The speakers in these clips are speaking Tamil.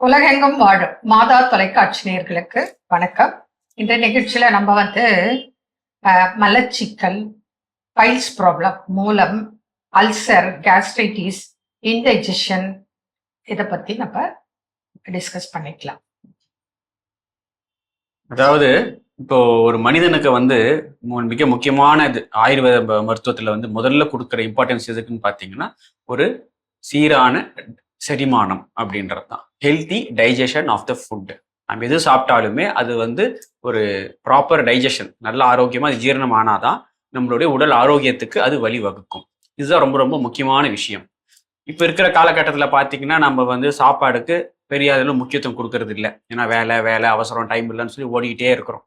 உலகெங்கும் வாழும் மாதா தொலைக்காட்சி நேயர்களுக்கு வணக்கம். இந்த நிகழ்ச்சியில நம்ம மலச்சிக்கல், பைல்ஸ் ப்ராப்ளம், மூலம், அல்சர், கேஸ்ட்ரைட்டிஸ், இன்டைஜஷன் இதை பத்தி நம்ம டிஸ்கஸ் பண்ணிக்கலாம். அதாவது இப்போ ஒரு மனிதனுக்கு மிக முக்கியமான இது ஆயுர்வேத மருத்துவத்துல முதல்ல கொடுக்குற இம்பார்ட்டன்ஸ் எதுக்குன்னு பாத்தீங்கன்னா ஒரு சீரான செரிமானம் அப்படின்றது தான். Healthy digestion of the food. நம்ம எது சாப்பிட்டாலுமே அது ஒரு ப்ராப்பர் டைஜஷன், நல்ல ஆரோக்கியமா அது ஜீரணம் ஆனாதான் நம்மளுடைய உடல் ஆரோக்கியத்துக்கு அது வழிவகுக்கும். இதுதான் ரொம்ப ரொம்ப முக்கியமான விஷயம். இப்போ இருக்கிற காலகட்டத்தில் பார்த்தீங்கன்னா நம்ம சாப்பாடுக்கு பெரிய அளவில் முக்கியத்துவம் கொடுக்கறது இல்லை. ஏன்னா வேலை வேலை அவசரம், டைம் இல்லைன்னு சொல்லி ஓடிக்கிட்டே இருக்கிறோம்.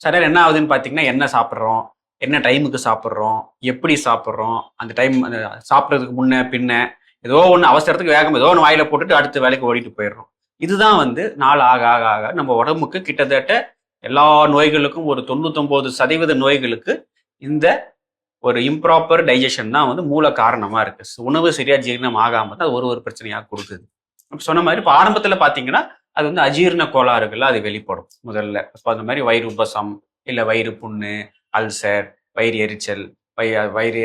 சரியா என்ன ஆகுதுன்னு பார்த்தீங்கன்னா என்ன சாப்பிட்றோம், என்ன டைமுக்கு சாப்பிட்றோம், எப்படி சாப்பிட்றோம், அந்த டைம் சாப்பிட்றதுக்கு முன்ன பின்ன ஏதோ ஒன்று அவசரத்துக்கு வேகம் ஏதோ ஒன்று வாயில போட்டுட்டு அடுத்த வேலைக்கு ஓடிட்டு போயிடுறோம். இதுதான் நாள் ஆக ஆக ஆக நம்ம உடம்புக்கு கிட்டத்தட்ட எல்லா நோய்களுக்கும் ஒரு 99% நோய்களுக்கு இந்த ஒரு இம்ப்ராப்பர் டைஜஷன் தான் மூல காரணமா இருக்கு. உணவு சரியா ஜீரணம் ஆகாம தான் ஒரு பிரச்சனையாக கொடுக்குது. சொன்ன மாதிரி இப்போ ஆரம்பத்தில் பார்த்தீங்கன்னா அது அஜீரண கோளாறுகள் அது வெளிப்படும் முதல்ல. இப்போ அந்த மாதிரி வயிறு உபசம், இல்லை வயிறு புண்ணு, அல்சர், வயிறு எரிச்சல், வயிறு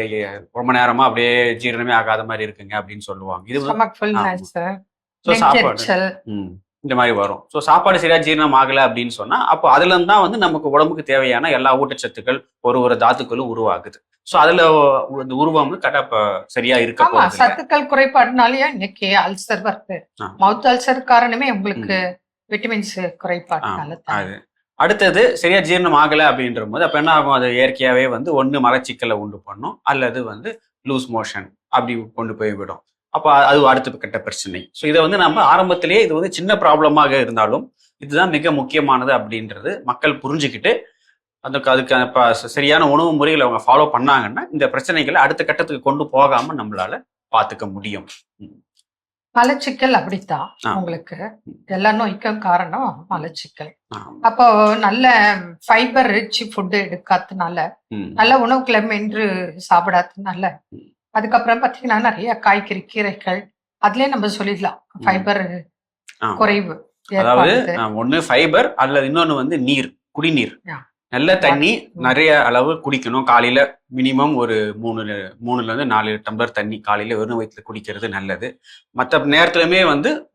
ரொம்ப நேரமா அப்படியே ஜீரணமே ஆகாத மாதிரி இருக்குங்க அப்படின்னு சொல்லுவாங்க. இது சாப்பாடு இந்த மாதிரி வரும். ஸோ சாப்பாடு சரியா ஜீரணம் ஆகலை அப்படின்னு சொன்னா அப்போ அதுல இருந்து தான் நமக்கு உடம்புக்கு தேவையான எல்லா ஊட்டச்சத்துக்கள் ஒரு தாத்துக்களும் உருவாகுது. ஸோ அதுல இந்த உருவம் கரெக்டா சரியா இருக்க சத்துக்கள் குறைபாடுனாலயே இன்னைக்கு அல்சர் வருது. மவுத் அல்சர் காரணமே உங்களுக்கு விட்டமின்ஸ் குறைபாடு. அடுத்தது சரியா ஜீரணம் ஆகலை அப்படின்ற போது அப்ப என்ன ஆகும், அது இயற்கையாவே ஒன்று மலச்சிக்கலை உண்டு பண்ணும், அல்லது லூஸ் மோஷன் அப்படி கொண்டு போய் விடும். அப்போ அது அடுத்த கட்ட பிரச்சனை. ஸோ இதை நம்ம ஆரம்பத்திலேயே இது சின்ன ப்ராப்ளமாக இருந்தாலும் இதுதான் மிக முக்கியமானது அப்படின்றது மக்கள் புரிஞ்சுக்கிட்டு அதுக்கு சரியான உணவு முறைகளை அவங்க ஃபாலோ பண்ணாங்கன்னா இந்த பிரச்சனைகளை அடுத்த கட்டத்துக்கு கொண்டு போகாம நம்மளால பார்த்துக்க முடியும். மலச்சிக்கல் அப்படித்தான் உங்களுக்கு எல்லா நோய்க்கும் காரணம் மலச்சிக்கல். அப்போ நல்ல ஃபைபர் ரிச் ஃபுட்டு எடுக்காததுனால, நல்ல உணவுகளை மென்று சாப்பிடாததுனால, அதுக்கப்புறம் பாத்தீங்கன்னா நிறைய காய்கறி, கீரைகள் அதுலயே நம்ம சொல்லிடலாம் ஃபைபர் குறைவு. அதாவது ஒண்ணு ஃபைபர் அல்லது இன்னொன்னு நீர், குடிநீர். நல்ல தண்ணி நிறைய அளவு குடிக்கணும். காலையில மினிமம் ஒரு 3-4 டம்ளர் தண்ணி காலையில வெறும் வயிற்றுல குடிக்கிறது நல்லது. மற்ற நேரத்துலயுமே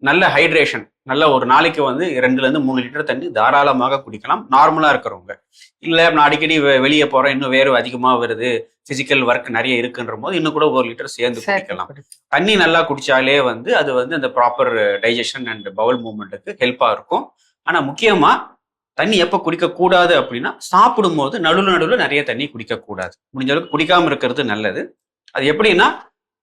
நல்ல ஹைட்ரேஷன், நல்ல ஒரு நாளைக்கு 2-3 லிட்டர் தண்ணி தாராளமாக குடிக்கலாம் நார்மலா இருக்கிறவங்க. இல்ல நான் அடிக்கடி வெளியே போறேன், இன்னும் வேறு அதிகமா வருது, பிசிக்கல் ஒர்க் நிறைய இருக்குன்ற போது இன்னும் கூட 1 லிட்டர் சேர்ந்து குடிக்கலாம். தண்ணி நல்லா குடிச்சாலே அது அந்த ப்ராப்பர் டைஜஷன் அண்ட் பவுல் மூவ்மெண்ட்டுக்கு ஹெல்ப்பா இருக்கும். ஆனா முக்கியமா தண்ணி எப்ப குடிக்க கூடாது அப்படின்னா சாப்பிடும் போது நடுவில் நிறைய தண்ணி குடிக்க கூடாது. முடிஞ்ச அளவுக்கு குடிக்காம இருக்கிறது நல்லது. அது எப்படின்னா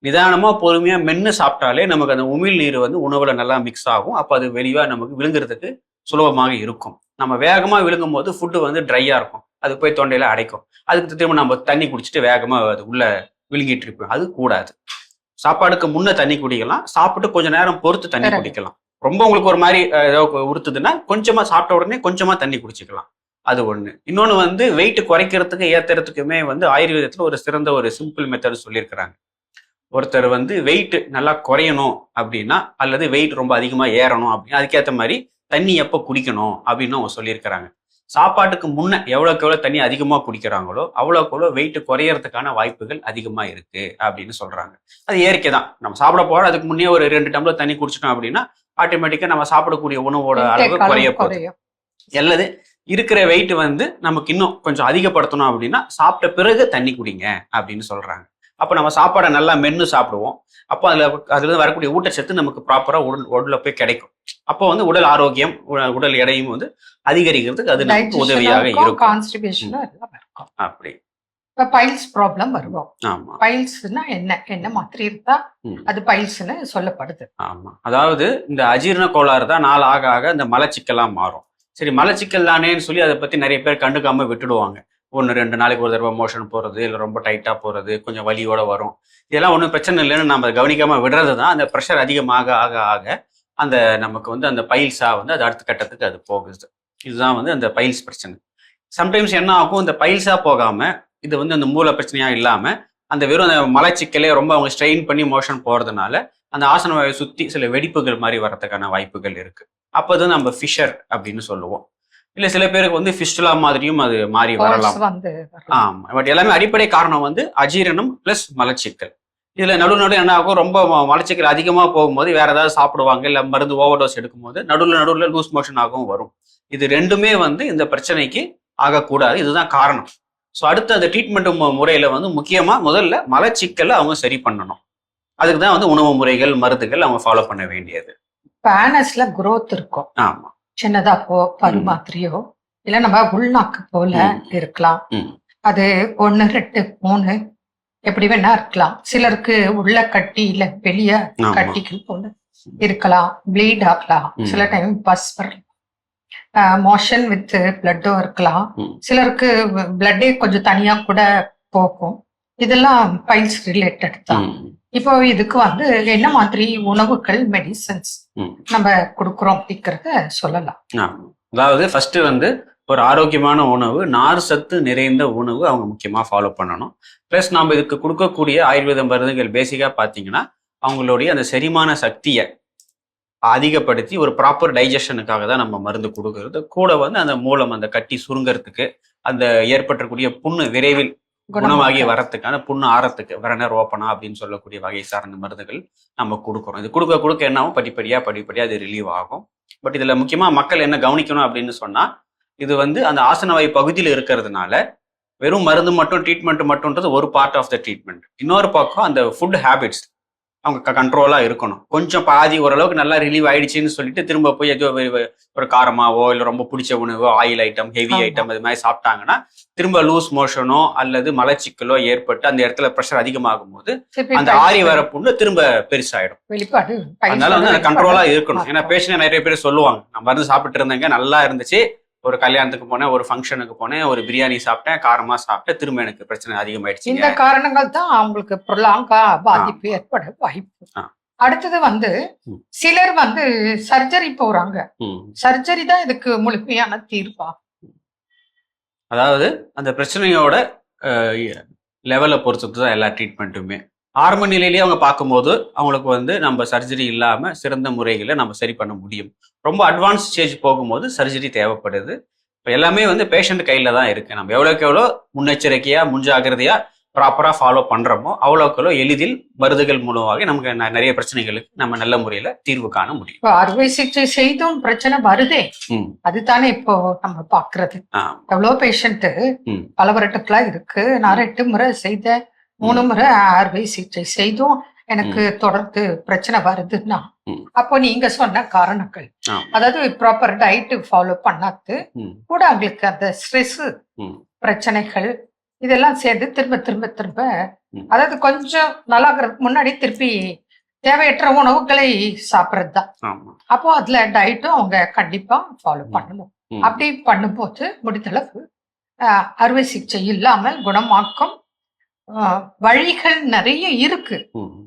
நிதானமா பொறுமையா மென்னு சாப்பிட்டாலே நமக்கு அந்த உமிழ் நீர் உணவுல நல்லா மிக்ஸ் ஆகும். அப்ப அது வெளியா நமக்கு விழுங்குறதுக்கு சுலபமாக இருக்கும். நம்ம வேகமா விழுங்கும் போது ஃபுட்டு ட்ரையா இருக்கும், அது போய் தொண்டையில அடைக்கும். அதுக்கு திரும்ப நம்ம தண்ணி குடிச்சிட்டு வேகமா அது உள்ள விழுங்கிட்டு இருப்போம். அது கூடாது. சாப்பாடுக்கு முன்ன தண்ணி குடிக்கலாம், சாப்பிட்டு கொஞ்ச நேரம் பொறுத்து தண்ணி குடிக்கலாம். ரொம்ப உங்களுக்கு ஒரு மாதிரி ஏதோ உறுத்துதுன்னா கொஞ்சமா சாப்பிட்ட உடனே கொஞ்சமா தண்ணி குடிச்சிக்கலாம். அது ஒண்ணு. இன்னொன்னு வெயிட் குறைக்கிறதுக்கு ஏத்துறதுக்குமே ஆயுர்வேதத்துல ஒரு சிறந்த ஒரு சிம்பிள் மெத்தட் சொல்லியிருக்கிறாங்க. ஒருத்தர் வெயிட் நல்லா குறையணும் அப்படின்னா அல்லது வெயிட் ரொம்ப அதிகமா ஏறணும் அப்படின்னா அதுக்கேற்ற மாதிரி தண்ணி எப்போ குடிக்கணும் அப்படின்னு அவங்க சொல்லியிருக்கிறாங்க. சாப்பாட்டுக்கு முன்ன எவ்வளோக்கு எவ்வளோ தண்ணி அதிகமாக குடிக்கிறாங்களோ அவ்வளோக்கு எவ்வளோ வெயிட் குறையறதுக்கான வாய்ப்புகள் அதிகமாக இருக்கு அப்படின்னு சொல்றாங்க. அது இயற்கை தான். நம்ம சாப்பிட போறோம், அதுக்கு முன்னே ஒரு 2 டம்ளர் தண்ணி குடிச்சிட்டோம் அப்படின்னா ஆட்டோமேட்டிக்கா நம்ம சாப்பிடக்கூடிய உணவோட அளவு குறைய போகுது. அல்லது இருக்கிற வெயிட் நமக்கு இன்னும் கொஞ்சம் அதிகப்படுத்தணும் அப்படின்னா சாப்பிட்ட பிறகு தண்ணி குடிங்க அப்படின்னு சொல்றாங்க. அப்போ நம்ம சாப்பாடை நல்லா மென்று சாப்பிடுவோம். அப்போ அதுல வரக்கூடிய ஊட்டச்சத்து நமக்கு ப்ராப்பரா உடல்ல போய் கிடைக்கும். அப்போ உடல் ஆரோக்கியம், உடல் எடையும் அதிகரிக்கிறதுக்கு அது நமக்கு உதவியாக இருக்கும். அப்படி பைல்ஸ் ப்ராப்ளம் வருவோம். பைல்ஸ்னா என்ன மாதிரி இருந்தா அது பைல்ஸ்னு சொல்லப்படுது. ஆமா, அதாவது இந்த அஜீரண கோளாறு தான் நாள் ஆக ஆக இந்த மலச்சிக்கலா மாறும். சரி, மலச்சிக்கல் தானேன்னு சொல்லி அதை பத்தி நிறைய பேர் கண்டுக்காம விட்டுடுவாங்க. 1-2 நாளைக்கு ஒரு தடவை மோஷன் போறது, இல்லை ரொம்ப டைட்டா போறது, கொஞ்சம் வலியோட வரும், இதெல்லாம் ஒன்றும் பிரச்சனை இல்லைன்னு நம்ம கவனிக்காம விடுறது தான் அந்த ப்ரெஷர் அதிகமாக ஆக ஆக அந்த நமக்கு அந்த பைல்ஸா அது அடுத்த கட்டத்துக்கு அது போகுது. இதுதான் அந்த பைல்ஸ் பிரச்சனை. சம்டைம்ஸ் என்ன ஆகும், இந்த பைல்ஸா போகாம இது அந்த மூல பிரச்சனையா இல்லாம அந்த வெறும் அந்த மலச்சிக்கலே ரொம்ப அவங்க ஸ்ட்ரெயின் பண்ணி மோஷன் போறதுனால அந்த ஆசன வாயை சுத்தி சில வெடிப்புகள் மாதிரி வர்றதுக்கான வாய்ப்புகள் இருக்கு. அப்போதான் நம்ம ஃபிஷர் அப்படின்னு சொல்லுவோம். இல்ல சில பேருக்கு வந்து ஃபிஸ்டுலா மாதிரியும் அது மாறி வரலாம். ஆமா, பட் எல்லாமே அடிப்படை காரணம் வந்து அஜீரணம் பிளஸ் மலச்சிக்கல். இதுல நடு என்ன ஆகும், ரொம்ப மலச்சிக்கல் அதிகமா போகும்போது வேற ஏதாவது சாப்பிடுவாங்க, இல்ல மருந்து ஓவர் டோஸ் எடுக்கும்போது நடுவில் லூஸ் மோஷன் ஆகவும் வரும். இது ரெண்டுமே வந்து இந்த பிரச்சனைக்கு ஆகக்கூடாது, இதுதான் காரணம். ஸோ அடுத்து அந்த ட்ரீட்மெண்ட் முறையில வந்து முக்கியமா முதல்ல மலச்சிக்கலை அவங்க சரி பண்ணணும். அதுக்கு தான் வந்து உணவு முறைகள், மருந்துகள் அவங்க ஃபாலோ பண்ண வேண்டியது. பேனஸ்ல growth இருக்கும். ஆமா, சின்னதாக்கோ பரு மாதிரியோ இல்ல நம்ம உள்நாக்கு போல இருக்கலாம். அது 1, 2, 3 எப்படி வேணா இருக்கலாம். சிலருக்கு உள்ள கட்டி இல்ல வெளிய கட்டிகள் போல இருக்கலாம், ப்ளீட் ஆகலாம், சில டைம் பஸ் வரலாம், மோஷன் வித் பிளட்டும் இருக்கலாம், சிலருக்கு பிளட்டே கொஞ்சம் தனியா கூட போகும். இதெல்லாம் பைல்ஸ் ரிலேட்டட் தான். இப்போ இதுக்கு வந்து என்ன மாதிரி உணவுகள், மெடிசன்ஸ் நம்ம கொடுக்குறோம் அப்படிங்கறத சொல்லலாம். அதாவது ஃபர்ஸ்ட் வந்து ஒரு ஆரோக்கியமான உணவு, நார் சத்து நிறைந்த உணவு அவங்க முக்கியமா ஃபாலோ பண்ணணும். பிளஸ் நம்ம இதுக்கு கொடுக்கக்கூடிய ஆயுர்வேத மருந்துகள் பேசிக்கா பார்த்தீங்கன்னா அவங்களுடைய அந்த செரிமான சக்தியை அதிகப்படுத்தி ஒரு ப்ராப்பர் டைஜஷனுக்காக தான் நம்ம மருந்து கொடுக்கறது. கூட வந்து அந்த மூலம் அந்த கட்டி சுருங்கிறதுக்கு, அந்த ஏற்பட்டக்கூடிய புண்ணு விரைவில் குணமாகி வரத்துக்கான, புண்ணு ஆறத்துக்கு வரனர் ஓப்பனா அப்படின்னு சொல்லக்கூடிய வகை சார்ந்த மருந்துகள் நம்ம கொடுக்குறோம். இது கொடுக்க என்னாவும் படிப்படியா அது ரிலீவ் ஆகும். பட் இதுல முக்கியமா மக்கள் என்ன கவனிக்கணும் அப்படின்னு சொன்னா, இது வந்து அந்த ஆசனவாய் பகுதியில் இருக்கிறதுனால வெறும் மருந்து மட்டும் ட்ரீட்மெண்ட் மட்டும்ன்றது ஒரு பார்ட் ஆஃப் த ட்ரீட்மெண்ட். இன்னொரு பக்கம் அந்த ஃபுட் ஹேபிட்ஸ் அவங்க கண்ட்ரோலா இருக்கணும். கொஞ்சம் பாதி ஓரளவுக்கு நல்லா ரிலீவ் ஆயிடுச்சுன்னு சொல்லிட்டு திரும்ப போய் ஏதோ ஒரு காரமாவோ இல்லை ரொம்ப பிடிச்ச உணவோ, ஆயில் ஐட்டம், ஹெவி ஐட்டம் இது மாதிரி சாப்பிட்டாங்கன்னா திரும்ப லூஸ் மோஷனோ அல்லது மலச்சிக்கலோ ஏற்பட்டு அந்த இடத்துல ப்ரெஷர் அதிகமாகும் போது அந்த ஆறி வர புண்ணு திரும்ப பெருசாயிடும். அதனால வந்து அந்த கண்ட்ரோலா இருக்கணும். ஏன்னா பேஷண்ட் நிறைய பேர் சொல்லுவாங்க, நான் மருந்து சாப்பிட்டு இருந்தேங்க, நல்லா இருந்துச்சு, ஒரு கல்யாணத்துக்கு போனேன், ஒரு ஃபங்க்ஷனுக்கு போனேன், ஒரு பிரியாணி சாப்பிட்டேன், காரமா சாப்பிட்டேன், திரும்ப எனக்கு பிரச்சனை அதிகமாயிடுச்சு. இந்த காரணங்கள் தான் அவங்களுக்கு ப்ரொலாங்கா பாதிப்பு ஏற்பட வாய்ப்பு. அடுத்தது வந்து சிலர் வந்து சர்ஜரி போறாங்க. சர்ஜரி தான் இதுக்கு முழுமையான தீர்வா? அதாவது அந்த பிரச்சனையோட லெவலை பொறுத்து தான் எல்லா ட்ரீட்மெண்ட்டுமே. ஆரம்ப நிலையிலேயே அவங்க பார்க்கும்போது அவங்களுக்கு வந்து நம்ம சர்ஜரி இல்லாம சிறந்த முறைகளை நம்ம சரி பண்ண முடியும். ரொம்ப அட்வான்ஸ் ஸ்டேஜ் போகும்போது சர்ஜரி தேவைப்படுது. இப்போ எல்லாமே வந்து பேஷண்ட் கையில தான் இருக்கு. நம்ம எவ்வளோக்கு எவ்வளோ முன்னெச்சரிக்கையா முன்ஜாகிரதையா ப்ராப்பரா ஃபாலோ பண்றோமோ அவ்வளோக்கு எவ்வளோ எளிதில் மருந்துகள் மூலமாக நமக்கு நிறைய பிரச்சனைகளுக்கு நம்ம நல்ல முறையில தீர்வு காண முடியும். இப்போ அறுவை சிகிச்சை செய்தும் பிரச்சனை வருதே, அதுதானே இப்போ நம்ம பாக்குறது. எவ்வளோ பேஷண்ட் பல வருடங்களா இருக்கு, நான் 2 முறை செய்த, 3 முறை அறுவை சிகிச்சை செய்தும் எனக்கு தொடர்ந்து பிரச்சனை வருதுன்னா, அப்போ நீங்க சொன்ன காரணங்கள், அதாவது ப்ராப்பர் டயட் ஃபாலோ பண்ணாது கூட அவங்களுக்கு அந்த ஸ்ட்ரெஸ் பிரச்சனைகள் இதெல்லாம் சேர்ந்து திரும்ப அதாவது கொஞ்சம் நல்லாகிறதுக்கு முன்னாடி திருப்பி தேவையற்ற உணவுகளை சாப்பிட்றது தான். அப்போ அதுல டயட்டும் அவங்க கண்டிப்பா ஃபாலோ பண்ணணும். அப்படி பண்ணும்போது முடிந்தளவு அறுவை சிகிச்சை இல்லாமல் குணமாக்கும் வழிகள் நிறைய இருக்கு.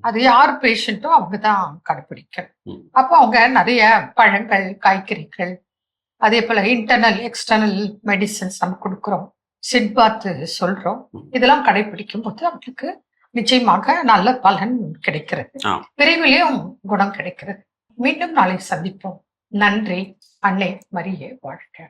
அது யார் பேஷண்ட்டும் அவங்கதான் கடைபிடிக்கணும். அப்போ அவங்க நிறைய பழங்கள், காய்கறிகள், அதே போல இன்டர்னல் எக்ஸ்டர்னல் மெடிசன்ஸ் நம்ம கொடுக்குறோம், சிட் பாத் சொல்றோம். இதெல்லாம் கடைபிடிக்கும் போது அவங்களுக்கு நிச்சயமாக நல்ல பலன் கிடைக்கிறது, விரைவிலையும் குணம் கிடைக்கிறது. மீண்டும் நாளை சந்திப்போம். நன்றி. அன்னை மரியே வாழ்க.